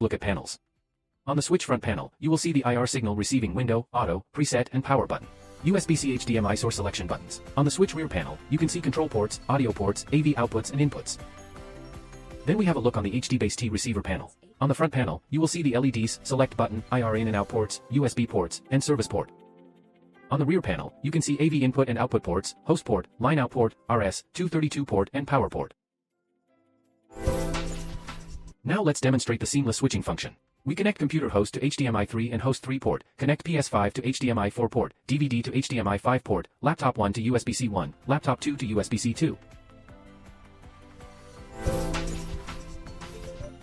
Look at panels. On the switch front panel, you will see the IR signal receiving window, auto, preset, and power button. USB-C HDMI source selection buttons. On the switch rear panel, you can see control ports, audio ports, AV outputs and inputs. Then we have a look on the HDBaseT receiver panel. On the front panel, you will see the LEDs, select button, IR in and out ports, USB ports, and service port. On the rear panel, you can see AV input and output ports, host port, line out port, RS-232 port, and power port. Now let's demonstrate the seamless switching function. We connect computer host to HDMI 3 and host 3 port, connect PS5 to HDMI 4 port, DVD to HDMI 5 port, laptop 1 to USB-C 1, laptop 2 to USB-C 2.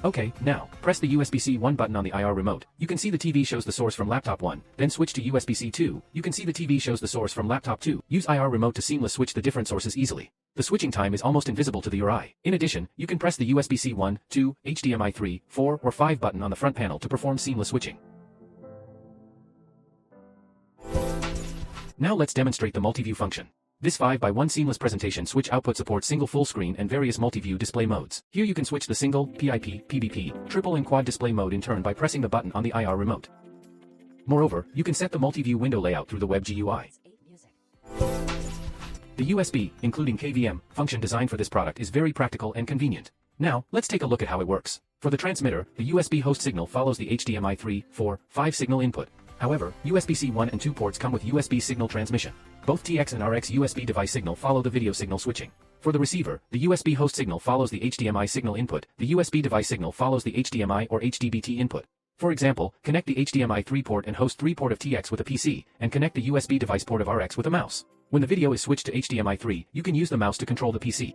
Okay, now, press the USB-C 1 button on the IR remote. You can see the TV shows the source from laptop 1, then switch to USB-C 2. You can see the TV shows the source from laptop 2. Use IR remote to seamless switch the different sources easily. The switching time is almost invisible to your eye. In addition, you can press the USB-C 1, 2, HDMI 3, 4, or 5 button on the front panel to perform seamless switching. Now let's demonstrate the multiview function. This 5x1 seamless presentation switch output supports single full screen and various multi-view display modes. Here you can switch the single, PIP, PBP, triple and quad display mode in turn by pressing the button on the IR remote. Moreover, you can set the multi-view window layout through the web GUI. The USB, including KVM, function designed for this product is very practical and convenient. Now, let's take a look at how it works. For the transmitter, the USB host signal follows the HDMI 3, 4, 5 signal input. However, USB-C 1 and 2 ports come with USB signal transmission. Both TX and RX USB device signal follow the video signal switching. For the receiver, the USB host signal follows the HDMI signal input, the USB device signal follows the HDMI or HDBT input. For example, connect the HDMI 3 port and host 3 port of TX with a PC, and connect the USB device port of RX with a mouse. When the video is switched to HDMI 3, you can use the mouse to control the PC.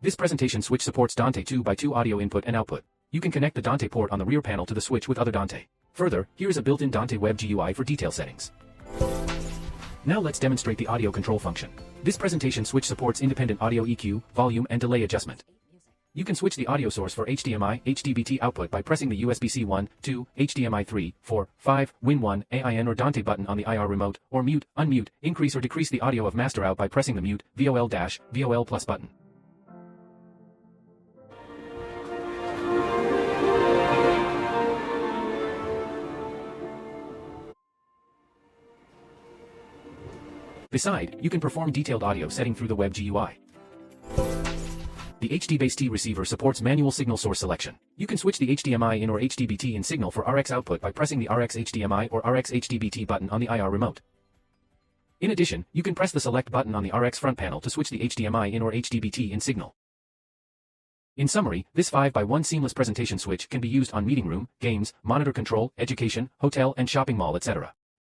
This presentation switch supports Dante 2x2 audio input and output. You can connect the Dante port on the rear panel to the switch with other Dante. Further, here is a built-in Dante web GUI for detail settings. Now let's demonstrate the audio control function. This presentation switch supports independent audio EQ, volume and delay adjustment. You can switch the audio source for HDMI, HDBT output by pressing the USB-C 1, 2, HDMI 3, 4, 5, Win1, AIN or Dante button on the IR remote, or mute, unmute, increase or decrease the audio of master out by pressing the mute, VOL plus button. Beside, you can perform detailed audio setting through the web GUI. The HDBaseT receiver supports manual signal source selection. You can switch the HDMI in or HDBT in signal for RX output by pressing the RX HDMI or RX HDBT button on the IR remote. In addition, you can press the select button on the RX front panel to switch the HDMI in or HDBT in signal. In summary, this 5x1 seamless presentation switch can be used on meeting room, games, monitor control, education, hotel and shopping mall, etc.